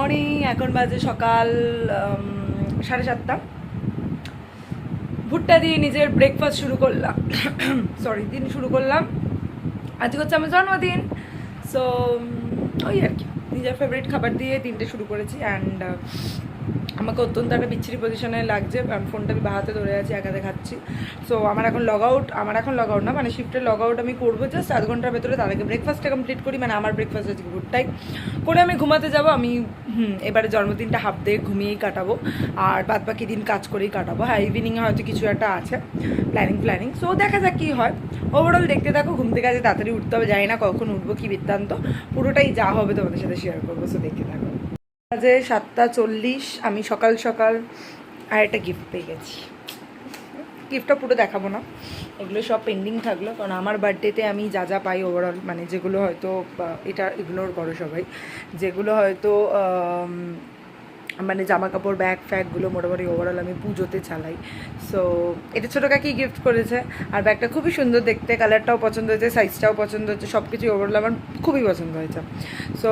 Morning. এখন বাজে সকাল 7:30। ভুট্টা দিয়ে নিজের ব্রেকফাস্ট শুরু করলাম, সরি দিন শুরু করলাম। আজকে হচ্ছে আমার জন্মদিন, সো ওই আর কি নিজের ফেভারিট খাবার দিয়ে দিনটা শুরু করেছি। অ্যান্ড আমাকে অত্যন্ত একটা বিচ্ছিরি পজিশনে লাগছে, কারণ ফোনটা আমি বাহাতে ধরে আছি, একাতে খাচ্ছি। সো আমার এখন লগ আউট না, মানে শিফটের লগ আউট আমি করবো জাস্ট আধ ঘন্টার ভেতরে। তার আগে ব্রেকফাস্টটা কমপ্লিট করি, মানে আমার ব্রেকফাস্ট আজকে ভুট্টাই করে আমি ঘুমাতে যাবো। আমি এবারে জন্মদিনটা হাফ ডে ঘুমিয়েই কাটাবো, আর বাদ বাকি দিন কাজ করেই কাটাবো। হ্যাঁ, ইভিনিংয়ে হয়তো কিছু একটা আছে প্ল্যানিং। সো দেখা যাক কী হয়। ওভারঅল দেখতে থাকো। ঘুম থেকে আজকে তাড়াতাড়ি উঠতে হবে, জানি না কখন উঠবো, কী বৃত্তান্ত, পুরোটাই যা হবে তোমাদের সাথে শেয়ার করবো। সো দেখতে থাকো। বাজে 7:40। আমি সকাল সকাল আর একটা গিফট পেয়ে গেছি। গিফটটা পুরো দেখাবো না, এগুলো সব পেন্ডিং থাকলো, কারণ আমার বার্থডেতে আমি যা যা পাই ওভারঅল, মানে যেগুলো হয়তো এটা ইগনোর করো সবাই, যেগুলো হয়তো মানে জামা কাপড় ব্যাগ ফ্যাগগুলো মোটামুটি ওভারঅল আমি পুজোতে চালাই। সো এটা ছোটো কাকি গিফট করেছে, আর ব্যাগটা খুবই সুন্দর দেখতে, কালারটাও পছন্দ হয়েছে, সাইজটাও পছন্দ হয়েছে, সব কিছুই ওভারঅল আমার খুবই পছন্দ হয়েছে। সো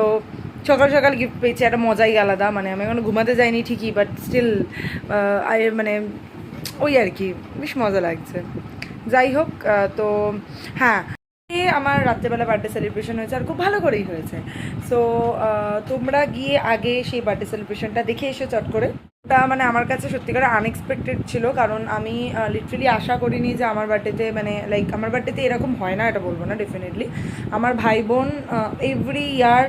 সকাল সকাল গিফট পেয়েছি, একটা মজাই আলাদা। মানে আমি এখনো ঘুমাতে যাইনি ঠিকই, বাট স্টিল মানে ওই আর কি বেশ মজা লাগছে। যাই হোক, তো হ্যাঁ, আমার রাত্রেবেলা বার্থডে সেলিব্রেশন হয়েছে, আর খুব ভালো করেই হয়েছে। সো তোমরা গিয়ে আগে সেই বার্থডে সেলিব্রেশনটা দেখে এসো চট করে। ওটা মানে আমার কাছে সত্যিকার আনএক্সপেক্টেড ছিল, কারণ আমি লিটারেলি আশা করিনি যে আমার বার্থডেতে, মানে লাইক আমার বার্থডেতে এরকম হয় না, এটা বলবো না ডেফিনেটলি। আমার ভাই বোন এভরি ইয়ার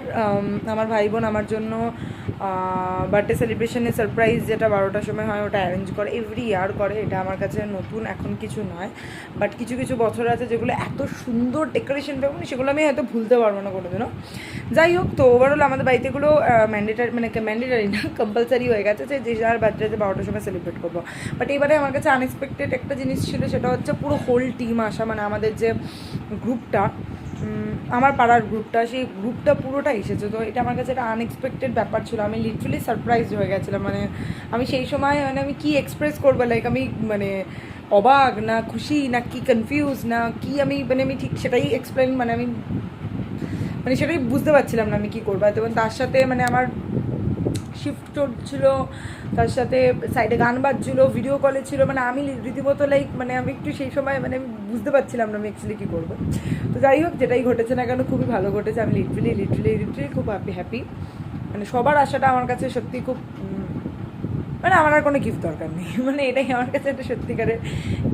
আমার ভাই বোন আমার জন্য বার্থডে সেলিব্রেশনে সারপ্রাইজ যেটা 12টার সময় হয় ওটা অ্যারেঞ্জ করে, এভরি ইয়ার করে। এটা আমার কাছে নতুন এখন কিছু নয়, বাট কিছু কিছু বছর আছে যেগুলো এত সুন্দর ডেকোরেশন পাবো না, সেগুলো আমি হয়তো ভুলতে পারবো না কোনোদিনও। যাই হোক, তো ওভারঅল আমাদের বাড়িতে এগুলো ম্যান্ডেটারি না, কম্পালসারি হয়ে গেছে যে যার বার্থডেতে 12টার সময় সেলিব্রেট করবো। বাট এবারে আমার কাছে আনএক্সপেক্টেড একটা জিনিস ছিল, সেটা হচ্ছে পুরো হোল টিম আসা, মানে আমাদের যে গ্রুপটা, আমার পাড়ার গ্রুপটা, সেই গ্রুপটা পুরোটা এসেছে। তো এটা আমার কাছে একটা আনএক্সপেক্টেড ব্যাপার ছিল, আমি লিটারালি সারপ্রাইজ হয়ে গেছিলাম। মানে আমি সেই সময় মানে আমি কী এক্সপ্রেস করবো, লাইক আমি মানে অবাক না খুশি না কি কনফিউজ না কি, আমি ঠিক সেটাই এক্সপ্লেন, মানে সেটাই বুঝতে পারছিলাম না আমি কী করবো। এবং তার সাথে মানে আমার শিফট চলছিল, তার সাথে সাইডে গান বাজছিলো, ভিডিও কলে ছিল, মানে আমি রীতিমতো লাইক মানে আমি একটু সেই সময় মানে আমি বুঝতে পারছিলাম না আমি অ্যাকচুয়ালি কী করবো। তো যাই হোক, যেটাই ঘটেছে না কেন খুবই ভালো ঘটেছে। আমি লিটারালি খুব হ্যাপি। মানে সবার আশাটা আমার কাছে সত্যি খুব, মানে আমার আর কোনো গিফট দরকার নেই, মানে এটাই আমার কাছে একটা সত্যিকারের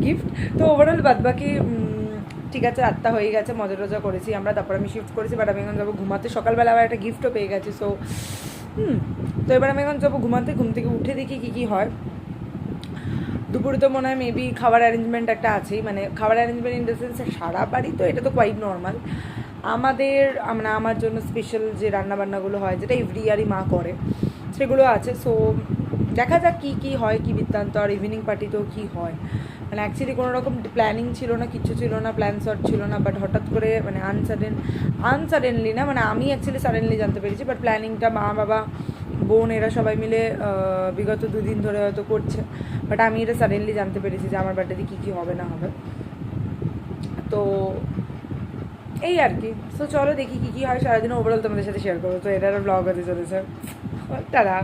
গিফট। তো ওভারঅল বাদবাকি ঠিক আছে, 8টা হয়ে গেছে, মজা টজা করেছি আমরা, তারপর আমি শিফট করেছি। বাট আমি এখন যাবো ঘুমাতে, সকালবেলা আবার একটা গিফটও পেয়ে গেছি। সো তো এবার আমি এখন যাবো ঘুমাতে। ঘুম থেকে উঠে দেখি কী কী হয়। দুপুরে তো মনে হয় মেবি খাবার অ্যারেঞ্জমেন্ট একটা আছেই, মানে খাবার অ্যারেঞ্জমেন্ট ইন দ্য সেন্স সারা বাড়ি, তো এটা তো কোয়াইট নর্মাল। আমাদের মানে আমার জন্য স্পেশাল যে রান্নাবান্নাগুলো হয়, যেটা এভরি ইয়ারই মা করে, সেগুলো আছে। সো দেখা যাক কী কী হয়, কী বৃত্তান্ত। আর ইভিনিং পার্টিতেও কী হয়, মানে অ্যাকচুয়ালি কোনো রকম প্ল্যানিং ছিল না, কিচ্ছু ছিল না, প্ল্যান শট ছিল না, বাট হঠাৎ করে মানে আনসাডেনলি না, মানে আমি অ্যাকচুয়ালি সাডেনলি জানতে পেরেছি, বাট প্ল্যানিংটা মা বাবা বোন এরা সবাই মিলে বিগত 2 দিন ধরে হয়তো করছে। বাট আমি এটা সাডেনলি জানতে পেরেছি যে আমার বার্থডেতে কী কী হবে না হবে। তো এই আর কি। সো চলো দেখি কী কী হয় সারাদিন, ওভারঅল তোমাদের সাথে শেয়ার করবো। তো এটা একটা ব্লগ হতে চলেছে। তারা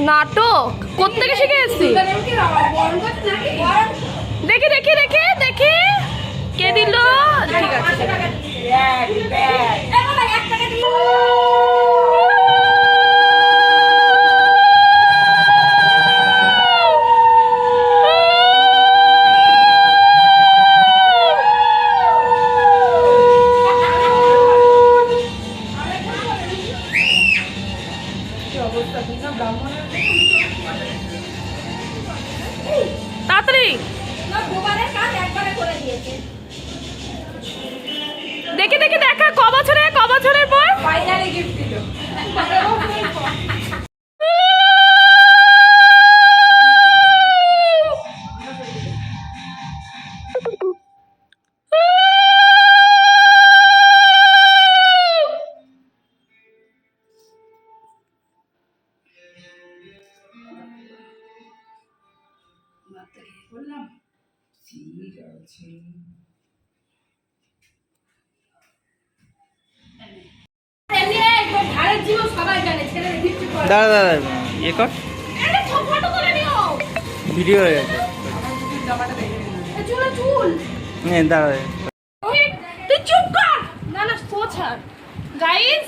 নাটক কোত্থেকে শিখে এসছি? দেখি দেখি দেখি দেখি কে দিল? ঠিক আছে তাড়াতাড়ি দেখে দেখে দেখা ক বছরের পর ফাইনালি গিফট দিল। দাঁড়া দাঁড়া ইয়ে কর, ভিডিও হয়ে গেছে। হ্যাঁ দাঁড়া, তুই চুপ কর। না না ছাড় গাইস।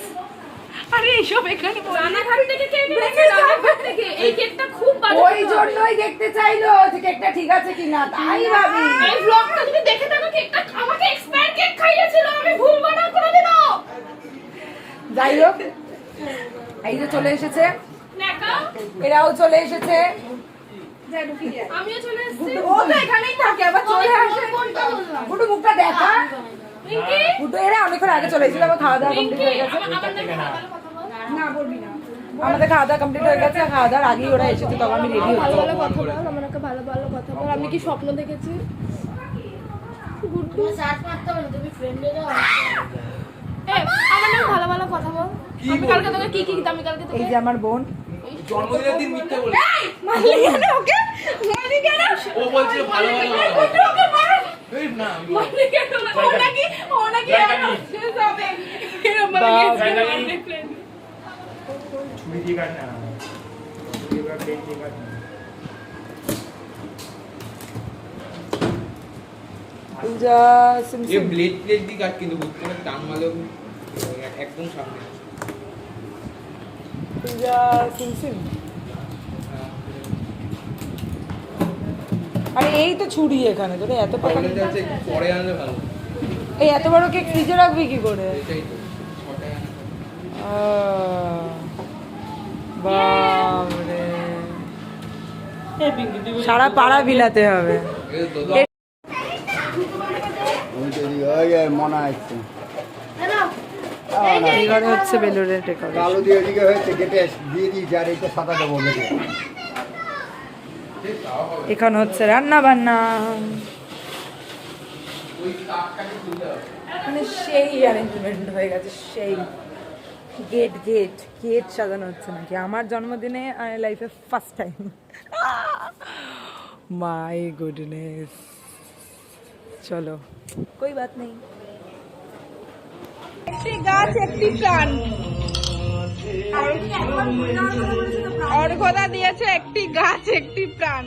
আরে এসব এখানে রানাঘাট থেকে কেক এনেছে, রানাঘাট থেকে। এই কেকটা খুব বাজে। ওই জন্যই দেখতে চাইলো যে কেকটা ঠিক আছে কিনা, তাই ভাবি। এই ব্লগটা যদি দেখে থাকো, কেকটা আমাকে এক্সপায়ার কেক খাইয়েছিল, আমি ভুলবো না কোনোদিনও। যাই হোক, এই যে চলে এসেছে, নেকা এরাও চলে এসেছে। আমিও চলে এসেছি। ও তো এখানেই থাকে, আবার চলে আসে। গুডু মুখটা দেখা। রিঙ্কি গুডু এরা অনেকক্ষণ আগে চলে এসেছিল, আবার খাওয়া দাওয়া কমপ্লিট রিঙ্কি হয়ে গেছে। আমার ভালো কথা বল। না বলবি না, আমাদের খাওয়া দাওয়া কমপ্লিট হয়ে গেছে। খাওয়া দাওয়ার আগেই ওরা এসেছে, তখন আমি রেডি ভালো হচ্ছি। ভালো কথা বল, আমাকে ভালো ভালো কথা বল। আমি কি স্বপ্ন দেখেছি? আমার নাম ভালো ভালো কথা বল। আমি কালকে তোকে কি কি আমি কালকে তোকে এই যে আমার বোন, জন্মদিনের দিন মিথ্যে বলে মারলি কেন ওকে? মারলি কেন? ও বলছিল ভালো ভালো কথা। ওকে মার। এই না মারলি কেন? ও নাকি শেষ হবে। এরকম ভাবে গেছে ফ্রেন্ড। ছুরি দিয়ে কাট না, এবার প্লেন দিয়ে কাট না। পূজা এই সিমসিম, ব্লেড প্লেট দিয়ে কাট, কিন্তু বুঝতে পারছি টান মারলেও একদম সামনে। পূজা সিমসিম। আরে এই তো ছুরি এখানে, তোরে এত পাকা। প্রবলেম হচ্ছে একটু পরে আনলে ভালো। এই এত বড় কেক ফ্রিজে রাখবি কি করে? এটাই তো ছটায় আনা। বাবরে, সারা পাড়া বিলাতে হবে। এই তো মনে আসছে এই ঘরে হচ্ছে বেলুনের ডেকোরেশন। কালো দিয়ে এদিকে হয়েছে, কেটে দিয়ে দিয়েছি, আর এইটা সাদা দেবো মেঘে। এখানে হচ্ছে রান্না বান্না, মানে সেই অ্যারেঞ্জমেন্ট হয়ে গেছে, সেই গেট গেট গেট সাজানো হচ্ছে নাকি আমার জন্মদিনে, লাইফে ফার্স্ট টাইম। মাই গুডনেস, চলো কোই বাত নেই। একটি গাছ একটি প্রাণ, অর্ঘদা দিয়েছে একটি গাছ একটি প্রাণ।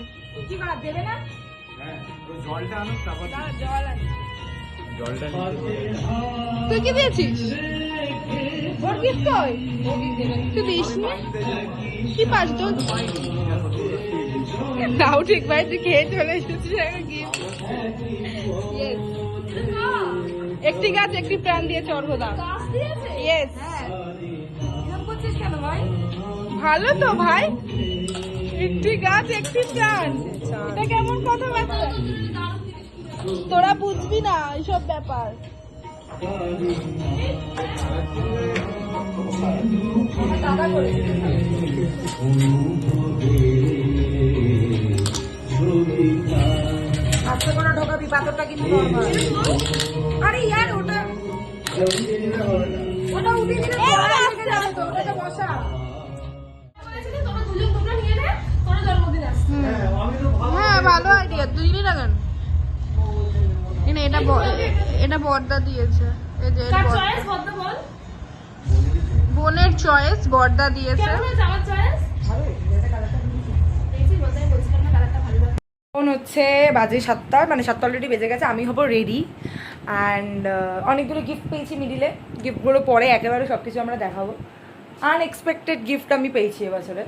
কি করা দেবে না? জলটা আনো, তারপর জল আছে। জলটা তুই কি দিয়েছিস? ওর গিফট কই? তুই দিসনি? কি পাস তো? তাও ঠিক ভাই, তুই খেয়ে চলে এসেছিস গিফট। একটি গাছ একটি প্রাণ দিয়েছে অর্ঘদা। ইয়েস। ভালো তো ভাই, একটি গাছ একটি প্রাণ, এটা কেমন কথাবার্তা? তোরা বুঝবি না এইসব ব্যাপার। আজকে কোনো ঢোকাবি, পাথরটা কিন্তু নরমাল। আরে ইয়ার ওটা ওটা উঠে দিলে পড়া লেগে যাবে তো, ওটা বসা। হ্যাঁ ভালো আইডিয়া, দিলি না কেন? এটা বর্দা দিয়েছে। এই যে বোনের চয়েস, বর্দা দিয়েছে। হচ্ছে বাজে 7টা, মানে 7টা অলরেডি বেজে গেছে। আমি হবো রেডি অ্যান্ড অনেকগুলো গিফট পেয়েছি মিডিলে। গিফটগুলো পরে একেবারে সব কিছু আমরা দেখাবো। আনএক্সপেক্টেড গিফট আমি পেয়েছি এবছরে।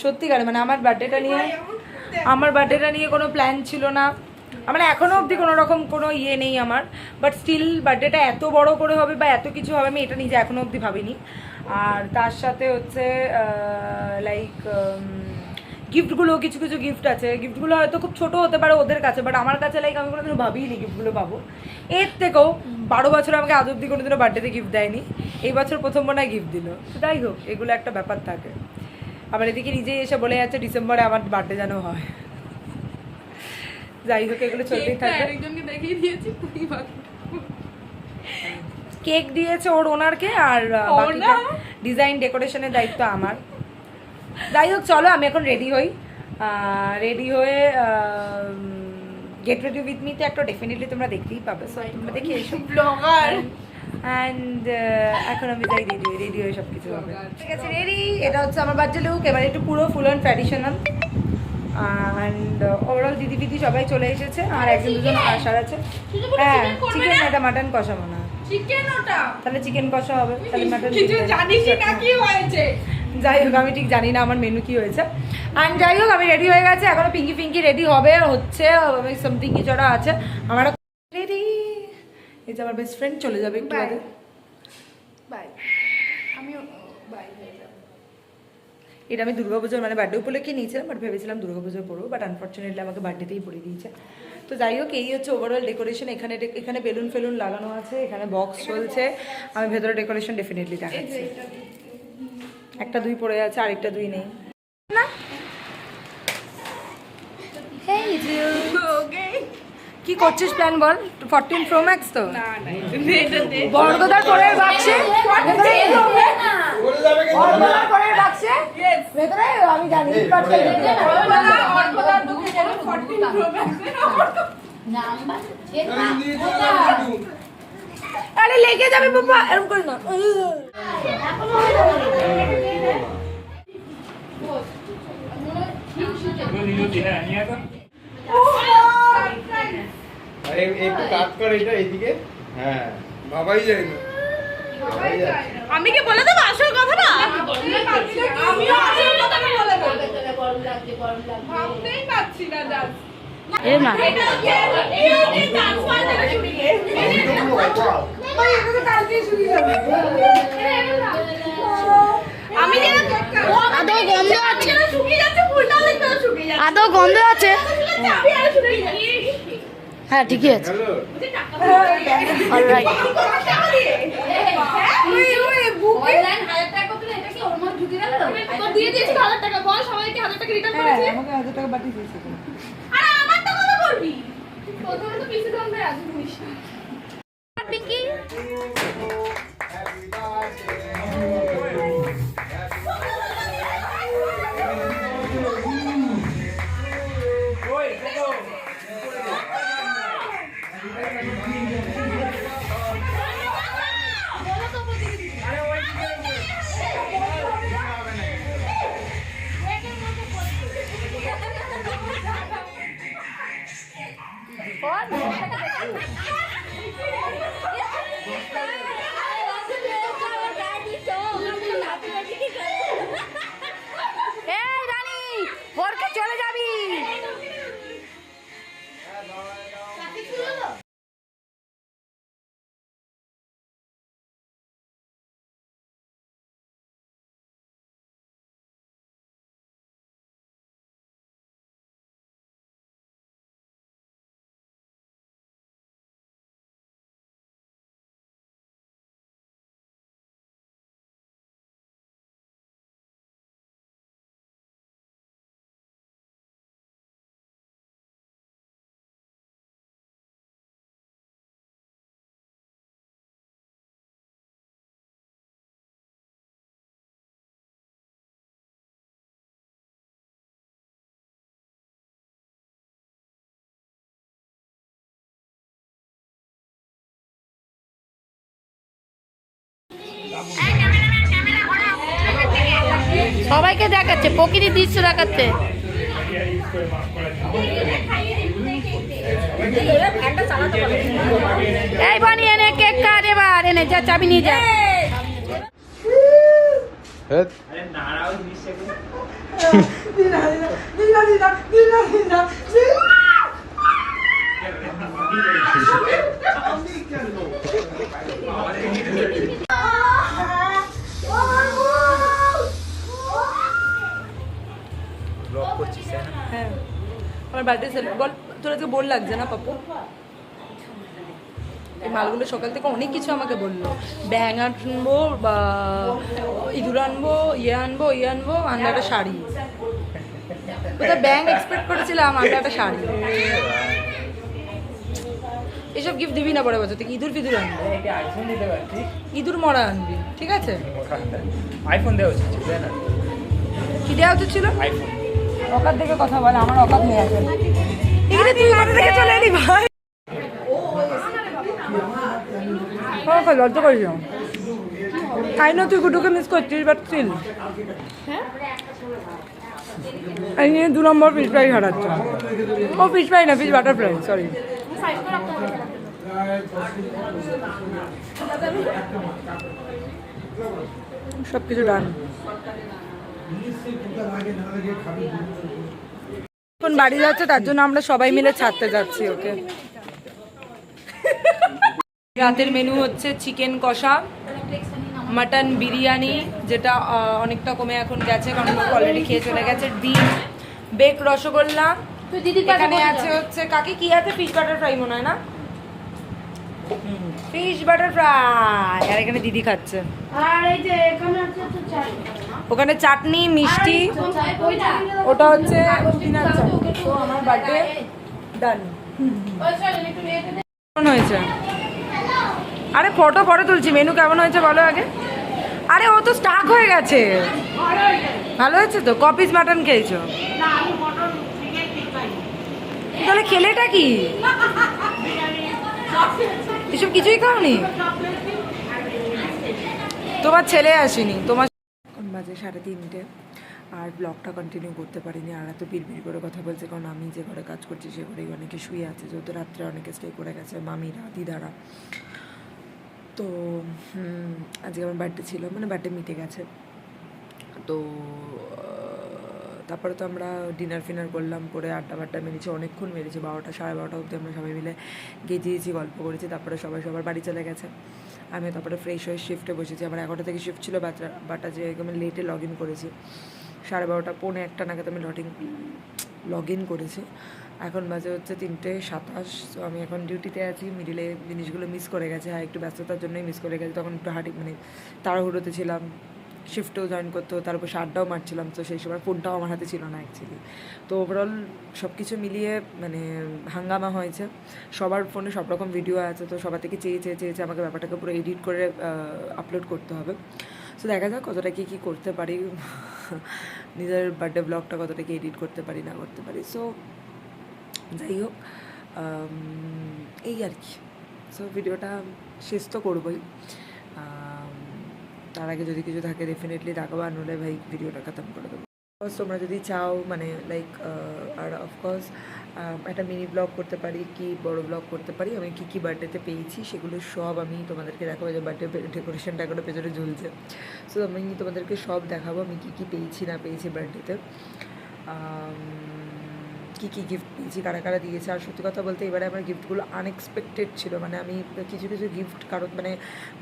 সত্যিকারে মানে আমার বার্থডেটা নিয়ে কোনো প্ল্যান ছিল না, মানে এখনও অবধি কোনো রকম কোনো ইয়ে নেই আমার, বাট স্টিল বার্থডেটা এত বড় করে হবে বা এত কিছু হবে আমি এটা নিজে এখনও অবধি ভাবিনি। আর তার সাথে হচ্ছে লাইক গিফটগুলো, কিছু কিছু গিফট আছে, গিফটগুলো হয়তো খুব ছোট হতে পারে ওদের কাছে, বাট আমার কাছে লাইক আমি কোনোদিনও ভাবিনি গিফটগুলো পাবো। এর থেকেও 12 বছর আমাকে আজ অবধি কোনোদিনও বার্থডেতে গিফট দেয়নি, এই বছর প্রথম মনে হয় গিফট দিল। তো যাই হোক, এগুলো একটা ব্যাপার থাকে। আবার এদিকে নিজেই এসে বলে যাচ্ছে ডিসেম্বরে আমার বার্থডে যেন হয়। যাই হোক, এগুলো চলতেই থাকবে। কেক দিয়েছে ওর ওনারকে, আর বাকিটা ডিজাইন ডেকোরেশনের দায়িত্ব আমার। যাই হোক, চলো আমি এখন রেডি হই। রেডি হয়ে গেট রেডি উইথ মিতে একটা ডেফিনেটলি তোমরা দেখতেই পাবে, সো তোমরা দেখে এসো ব্লগার। অ্যান্ড এখন আমি যাই রেডি হয়ে সব কিছু হবে। ঠিক আছে, রেডি। এটা হচ্ছে আমার বার্থডে লুক, এবার একটু পুরো full and traditional. And overall দিদি ফিদি সবাই চলে এসেছে, আর একজন দুজন আসার আছে। হ্যাঁ, চিকেন, এটা মাটন কষা মনে হয়। চিকেন ওটা তাহলে চিকেন কষা হবে, তাহলে মাটন কিছু জানিস না কি হয়েছে। যাই হোক, আমি ঠিক জানি না আমার মেনু কি হয়েছে। অ্যান্ড যাই হোক, আমি রেডি হয়ে গেছে, এখনো পিঙ্কি ফিঙ্কি রেডি হবে, হচ্ছে সামথিং কিছু একটা আছে। আমার রেডি। এই যে আমার বেস্ট ফ্রেন্ড চলে যাবে একটু বাদে। বাই। আমিও বাই। এটা আমি দুর্গাপুজোর মানে বার্থডে উপলক্ষে নিয়েছিলাম, বাট ভেবেছিলাম দুর্গাপুজোয় পড়বো, বাট আনফর্চুনেটলি আমাকে বার্থডেতেই পড়ে দিয়েছে। তো যাই হোক, এই হচ্ছে ওভারঅল ডেকোরেশন। এখানে বেলুন ফেলুন লাগানো আছে, এখানে বক্স চলছে। আমি ভেতরে ডেকোরেশন ডেফিনেটলি দেখাচ্ছি। একটা 2 পড়ে আছে, আরেকটা 2 নেই না। কি করছিস প্ল্যান বল? 14 Pro Max তো বর্গদার পরের বাক্সে, বর্গদার পরের বাক্সে ভেতরে আমি জানি আরে লেগে যাবে বাবা, এরকম করে না। আরে একটু কাট কর এটা এইদিকে। হ্যাঁ, বাবাই যায় না। আমি কি বলে দেবো আসল কথাটা? আমিও আসল কথাটা বলে দেবো। ভাবতেই পারছি না জান। এ মা এটা হচ্ছে ট্রান্সফার থেকে শুরু আমি আদৌ গন্ধ আছে, শুকিয়ে যাচ্ছে, ফুলটা দেখতে শুকিয়ে যাচ্ছে, আদৌ গন্ধ আছে। হ্যাঁ ঠিকই আছে। অলরাইট, দিয়ে দিয়েছি 1000 টাকা। বল সবাইকে 1000 টাকা রিটার্ন করেছি। আমাকে 1000 টাকা বাকি দিয়েছে। আরে আমার তো কথা বলবি, প্রথমে তো পিসি দন্দে আছে শুনিস না। পিঙ্কি চলে যাবি। সবাইকে দেখাচ্ছে, প্রকৃতির দৃশ্য দেখাচ্ছে। এই বানি এনে কেক কাট, এবার এনে যা চাবি নিয়ে যা। আরে নাড়াও জিনিসটাকে। ব্লগ করছিস না? হ্যাঁ, আমার বার্থডে সেলিব্রেট বল। তোর আজকে বোর লাগছে না পাপু? এই মালগুলো সকাল থেকে অনেক কিছু আমাকে বললো, ব্যাং আনবো বা ইঁদুর আনবো, ইয়ে আনবো, আনলে একটা শাড়ি। কোথায় ব্যাং এক্সপেক্ট করেছিলাম, আনলে একটা শাড়ি। এসব গিফট দিবি না পরে বছর থেকে, ইঁদুর ফিদুর আনবি, একটা আইফোন দিতে পারছিস? ইঁদুর মরা আনবি, ঠিক আছে? আইফোন দেওয়া উচিত ছিল না? কি দেওয়া উচিত ছিল? আইফোন। অকাত দেখে কথা বলে, আমার অকাত নেই এখন। এখানে তুই কোথা থেকে চলে এলি ভাই? লজ্জা করিস না। আই নো তুই গুডুকে মিস করছিস, বাট স্টিল এই নিয়ে 2 নম্বর ফিশ ফ্রাই হারাচ্ছে। ও ফিশ ফ্রাই না, ফিশ বাটারফ্লাই, সরি। সব কিছু ডান। এখন বাড়ি যাচ্ছে, তার জন্য আমরা সবাই মিলে ছাড়তে যাচ্ছি ওকে। রাতের মেনু হচ্ছে চিকেন কষা, মাটন বিরিয়ানি, যেটা অনেকটা কমে এখন গেছে কারণ অলরেডি খেয়ে চলে গেছে, ডিম, বেক রসগোল্লা, এখানে আছে হচ্ছে কাকি কি আছে, ফিশ বাটার ফ্রাই মনে হয় না, ফিশ বাটার ফ্রাই, আর এখানে দিদি খাচ্ছে। আর এই যে এখানে আছে তো চাই, ওখানে চাটনি, মিষ্টি, ওটা হচ্ছে পুদিনার চাটনি। তো আমার বার্থডে ডান। কেমন হয়েছে? আরে ফটো পরে তুলছি, মেনু কেমন হয়েছে বলো আগে। আরে ও তো স্টাক হয়ে গেছে। ভালো হয়েছে তো? কপিস মাটন খেয়েছো? তাহলে খেলেটা কি? এসব কিছুই খাওনি? তোমার ছেলে আসেনি, তোমার এখন বাজে 3:30 আর ব্লগটা কন্টিনিউ করতে পারিনি। আর এত বিড়বিড় করে কথা বলছে কারণ আমি যে ঘরে কাজ করছি সে ঘরেই অনেকে শুয়ে আছে, যেহেতু রাত্রে অনেকে স্টে করে গেছে, মামিরা, দিদারা। তো আজকে আমার বার্থডে ছিল, মানে বার্থডে মিটে গেছে। তো তারপরে তো আমরা ডিনার ফিনার করলাম, করে আড্ডা মেরেছি, অনেকক্ষণ মেরেছি, 12টা 12:30 অবধি আমরা সবাই মিলে গেছিয়েছি, গল্প করেছি। তারপরে সবাই সবার বাড়ি চলে গেছে। আমি তারপরে ফ্রেশ হয়ে শিফটে বসেছি। আমার 11টা থেকে শিফট ছিল, বাট আজকে আমি লেটে লগ ইন করেছি, 12:30 পৌনে 1টা নাগাদ আমি লগ ইন করেছি। এখন বাজে হচ্ছে 3:27। তো আমি এখন ডিউটিতে আছি, মিডিলে জিনিসগুলো মিস করে গেছে। হ্যাঁ, একটু ব্যস্ততার জন্যই মিস করে গেছে, তখন একটু মানে তাড়াহুড়োতে ছিলাম, শিফটেও জয়েন করতে হতো, তারপর আড্ডাও মারছিলাম, তো সেই সময় ফোনটাও আমার হাতে ছিল না অ্যাকচুয়ালি। তো ওভারঅল সব কিছু মিলিয়ে মানে হাঙ্গামা হয়েছে। সবার ফোনে সব রকম ভিডিও আছে, তো সবার থেকে চেয়ে আমাকে ব্যাপারটাকে পুরো এডিট করে আপলোড করতে হবে। সো দেখা যাক কতটা কী করতে পারি, নিজের বার্থডে ব্লগটা কতটা কি এডিট করতে পারি না করতে পারি। সো যাই হোক, এই আর কি। সো ভিডিওটা শেষ তো করবোই, তার আগে যদি কিছু থাকে ডেফিনেটলি দেখাবো, আর নইলে ভাই ভিডিওটা খতম করে দেবো। তোমরা যদি চাও মানে লাইক, আর অফকোর্স একটা মিনি ব্লগ করতে পারি কি বড় ব্লগ করতে পারি, আমি কী কী বার্থডেতে পেয়েছি সেগুলো সব আমি তোমাদেরকে দেখাবো। যে বার্থডে ডেকোরেশনটা এখনো পেছনে ঝুলছে, সো আমি তোমাদেরকে সব দেখাবো আমি কী কী পেয়েছি না পেয়েছি বার্থডেতে, কী কী গিফট পেয়েছি, কারা কারা দিয়েছে। আর সত্যি কথা বলতে এবারে আমার গিফটগুলো আনএক্সপেক্টেড ছিল, মানে আমি কিছু গিফট কারণ মানে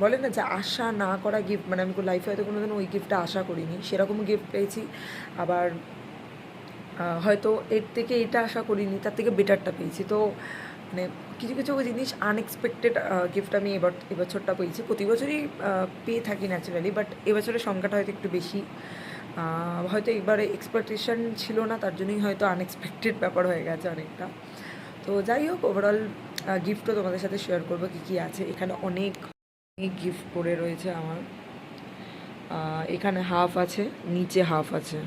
বলে না যে আশা না করা গিফট, মানে আমি লাইফে হয়তো কোনো দিন ওই গিফটটা আশা করিনি, সেরকম গিফট পেয়েছি। আবার হয়তো এর থেকে এটা আশা করিনি, তার থেকে বেটারটা পেয়েছি। তো মানে কিছু জিনিস আনএক্সপেক্টেড গিফট আমি এবছরটা পেয়েছি। প্রতি বছরই পেয়ে থাকি ন্যাচারালি, বাট এবছরের সংখ্যাটা হয়তো একটু বেশি। হয়তো এবারে এক্সপেকটেশন ছিল না, তার জন্যই হয়তো আনএক্সপেক্টেড ব্যাপার হয়ে গেছে অনেকটা। তো যাই হোক, ওভারঅল গিফটও তোমাদের সাথে শেয়ার করবো কী আছে। এখানে অনেক গিফট পড়ে রয়েছে আমার, এখানে হাফ আছে, নিচে হাফ আছে,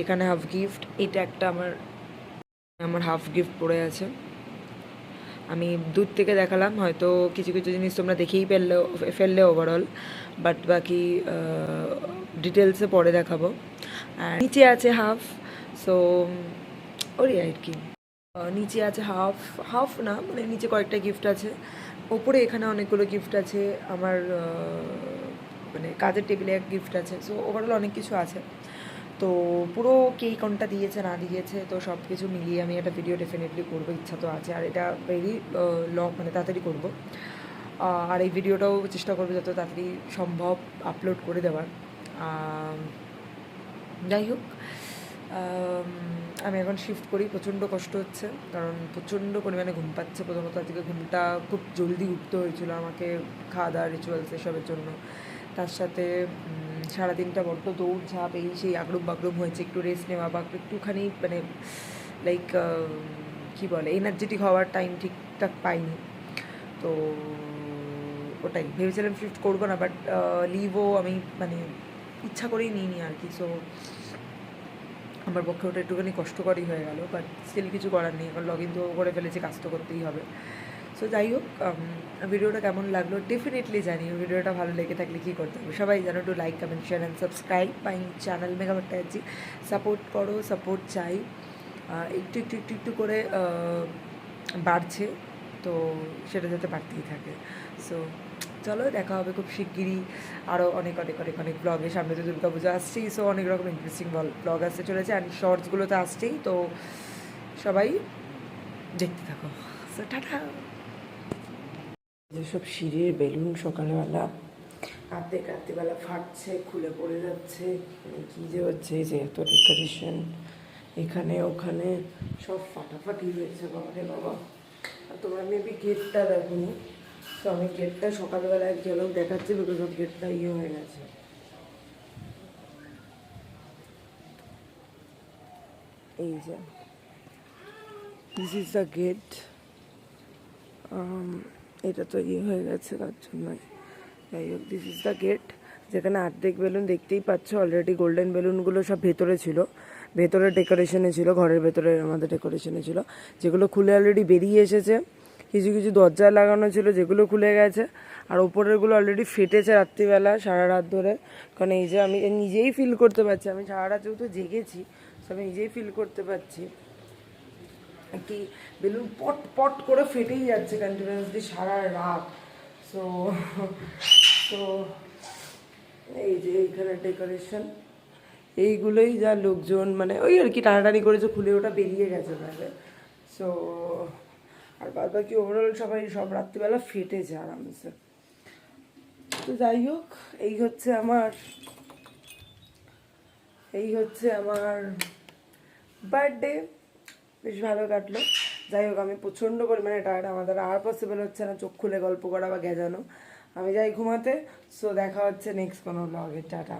এখানে হাফ গিফট, এটা একটা আমার হাফ গিফট পড়ে আছে। আমি দূর থেকে দেখালাম, হয়তো কিছু জিনিস তোমরা দেখেই ফেললে ওভারঅল, বাট বাকি ডিটেলসে পরে দেখাবো। আর নিচে আছে হাফ, সো ওরই আর কি। নিচে আছে হাফ, হাফ না মানে নিচে কয়েকটা গিফট আছে, ওপরে এখানে অনেকগুলো গিফট আছে, আমার মানে কাজের টেবিলে এক গিফট আছে, সো ওভারঅল অনেক কিছু আছে। তো পুরো কে কোনটা দিয়েছে না দিয়েছে তো সব কিছু মিলিয়ে আমি একটা ভিডিও ডেফিনেটলি করবো, ইচ্ছা তো আছে। আর এটা ভেরি লং, মানে তাড়াতাড়ি করবো। আর এই ভিডিওটাও চেষ্টা করবো যত তাড়াতাড়ি সম্ভব আপলোড করে দেওয়ার। যাই হোক, আমি এখন শিফট করি, প্রচণ্ড কষ্ট হচ্ছে কারণ প্রচণ্ড পরিমাণে ঘুম পাচ্ছে। প্রথমত আজকে ঘুমটা খুব জলদি উঠতে হয়েছিল আমাকে খাওয়া দাওয়া রিচুয়ালস এসবের জন্য। তার সাথে সারাদিনটা বড্ড দৌড়ঝাঁপ, এই সেই আগড়ুম বাগড়ুম হয়েছে, একটু রেস্ট নেওয়া বা একটুখানি মানে লাইক কী বলে এনার্জেটিক হওয়ার টাইম ঠিকঠাক পাইনি। তো ওটাই ভেবেছিলাম শিফট করবো না, বাট লিভও আমি মানে ইচ্ছা করেই নিইনি আর কি। সো আমার পক্ষে ওটা একটুখানি কষ্টকরই হয়ে গেল, বাট স্টিল কিছু করার নেই, এখন লগ ইন তো করে ফেলেছি, কাজ তো করতেই হবে। সো যাই হোক, ভিডিওটা কেমন লাগলো ডেফিনেটলি জানি। ভিডিওটা ভালো লেগে থাকলে কী করতে হবে সবাই জানো, to like comment share and subscribe my channel Megha Bhattacharya. Support করো, সাপোর্ট চাই, একটু একটু একটু একটু করে বাড়ছে, তো সেটা যাতে বাড়তেই থাকে। সো চলো, দেখা হবে খুব শিগগিরই আরও অনেক অনেক অনেক অনেক ব্লগে। সামনে তো দুর্গা পুজো আসছেই, সো অনেক রকম ইন্টারেস্টিং ব্লগ আসতে চলেছে, অ্যান্ড শর্টসগুলো তো আসছেই। তো সবাই দেখতে থাকো। So tata. যেসব সিঁড়ির বেলুন সকালবেলা আর্ধেক রাত্রিবেলা ফাটছে, খুলে পড়ে যাচ্ছে, কী যে হচ্ছে, যে এত ডেকোরেশন এখানে ওখানে সব ফাটাফাটি হয়েছে, বাবা রে বাবা। আর তোমরা মেবি গেটটা দেখো, তো আমি গেটটা সকালবেলা এক ঝলক দেখাচ্ছি, বিকজ অফ গেটটা হয়ে গেছে। এই যে দিস ইজ দ্য গেট, এটা তো হয়ে গেছে তার জন্যই। যাই হোক, দিস ইজ দ্য গেট, যেখানে অর্ধেক বেলুন দেখতেই পাচ্ছ অলরেডি। গোল্ডেন বেলুনগুলো সব ভেতরে ছিল, ভেতরে ডেকোরেশনে ছিল, ঘরের ভেতরে আমাদের ডেকোরেশনে ছিল, যেগুলো খুলে অলরেডি বেরিয়ে এসেছে। কিছু কিছু দরজায় লাগানো ছিল যেগুলো খুলে গেছে, আর ওপরেরগুলো অলরেডি ফেটেছে রাত্রিবেলা সারা রাত ধরে। কারণ এই যে আমি নিজেই ফিল করতে পারছি, আমি সারা রাত যেহেতু জেগেছি, তো আমি নিজেই ফিল করতে পারছি কি বেলুন পট পট করে ফেটেই যাচ্ছে কন্টিনিউয়াসলি সারা রাত। সো তো এই যে এইখানে ডেকোরেশন, এইগুলোই যা লোকজন মানে ওই আর কি টানাটানি করেছে, খুলে ওটা বেরিয়ে গেছে তাহলে। সো আর বাদ বাকি ওভারঅল সবাই সব রাত্রিবেলা ফেটেছে আরামসে। তো যাই হোক, এই হচ্ছে আমার বার্থডে, বেশ ভালো কাটলো। যাই হোক, আমি প্রচণ্ড পরিমাণে টায়ার্ড, আমাদের আর পসিবল হচ্ছে না চোখ খুলে গল্প করা বা গেজানো। আমি যাই ঘুমাতে। সো দেখা হচ্ছে নেক্সট কোনো ব্লগে, টাটা।